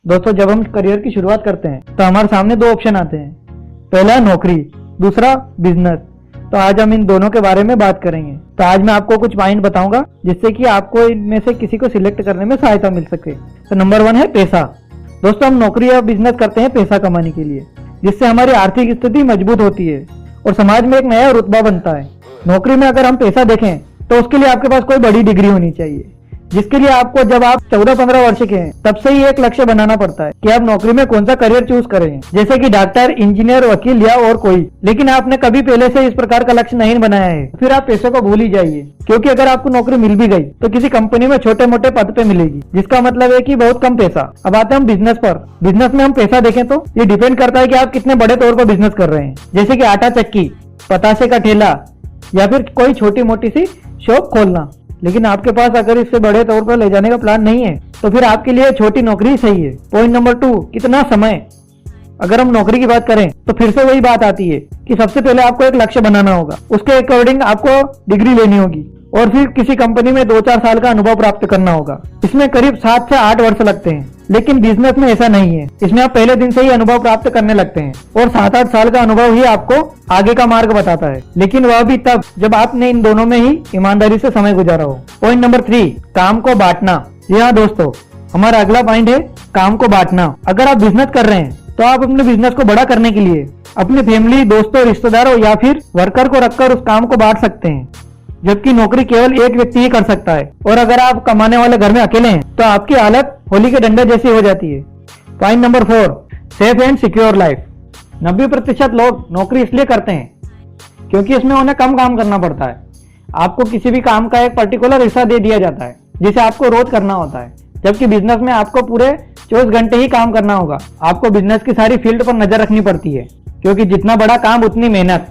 दोस्तों, जब हम करियर की शुरुआत करते हैं तो हमारे सामने दो ऑप्शन आते हैं। पहला है नौकरी, दूसरा बिजनेस। तो आज हम इन दोनों के बारे में बात करेंगे। तो आज मैं आपको कुछ पॉइंट बताऊंगा जिससे कि आपको इनमें से किसी को सिलेक्ट करने में सहायता मिल सके। तो नंबर 1 है पैसा। दोस्तों, हम नौकरी या बिजनेस करते हैं पैसा कमाने के लिए, जिससे हमारी आर्थिक स्थिति मजबूत होती है और समाज में एक नया रुतबा बनता है। नौकरी में अगर हम पैसा देखें तो उसके लिए आपके पास कोई बड़ी डिग्री होनी चाहिए, जिसके लिए आपको जब आप 14-15 वर्ष के हैं तब से ही एक लक्ष्य बनाना पड़ता है कि आप नौकरी में कौन सा करियर चूज करें, जैसे कि डॉक्टर, इंजीनियर, वकील या और कोई। लेकिन आपने कभी पहले से इस प्रकार का लक्ष्य नहीं बनाया है, फिर आप पैसे को भूल ही जाइए, क्योंकि अगर आपको नौकरी मिल भी गई तो किसी कंपनी में छोटे मोटे पद पे मिलेगी, जिसका मतलब है कि बहुत कम पैसा। अब आते हैं हम बिजनेस पर। बिजनेस में हम पैसा देखें तो ये डिपेंड करता है कि आप कितने बड़े तौर पर बिजनेस कर रहे हैं, जैसे कि आटा चक्की, पतासे का ठेला या फिर कोई छोटी मोटी सी शॉप खोलना। लेकिन आपके पास अगर इससे बड़े तौर पर ले जाने का प्लान नहीं है तो फिर आपके लिए छोटी नौकरी सही है। पॉइंट नंबर 2, कितना समय। अगर हम नौकरी की बात करें तो फिर से वही बात आती है कि सबसे पहले आपको एक लक्ष्य बनाना होगा, उसके अकॉर्डिंग आपको डिग्री लेनी होगी और फिर किसी कंपनी में 2-4 साल का अनुभव प्राप्त करना होगा। इसमें करीब 7 से 8 वर्ष लगते हैं। लेकिन बिजनेस में ऐसा नहीं है, इसमें आप पहले दिन से ही अनुभव प्राप्त करने लगते हैं और 7-8 साल का अनुभव ही आपको आगे का मार्ग बताता है। लेकिन वह भी तब जब आपने इन दोनों में ही ईमानदारी से समय गुजारा हो। पॉइंट नंबर 3, काम को बांटना। जी हाँ दोस्तों, हमारा अगला पॉइंट है काम को बांटना। अगर आप बिजनेस कर रहे हैं तो आप अपने बिजनेस को बड़ा करने के लिए अपनी फैमिली, दोस्तों, रिश्तेदारों या फिर वर्कर को रखकर उस काम को बांट सकते हैं, जबकि नौकरी केवल एक व्यक्ति ही कर सकता है। और अगर आप कमाने वाले घर में अकेले हैं तो आपकी हालत होली के डंडे जैसी हो जाती है। Point number 4, safe and secure life. 90% लोग नौकरी इसलिए करते हैं क्योंकि इसमें उन्हें कम काम करना पड़ता है। आपको किसी भी काम का एक पर्टिकुलर हिस्सा दे दिया जाता है जिसे आपको रोज करना होता है, जबकि बिजनेस में आपको पूरे 24 घंटे ही काम करना होगा। आपको बिजनेस की सारी फील्ड पर नजर रखनी पड़ती है, क्योंकि जितना बड़ा काम उतनी मेहनत।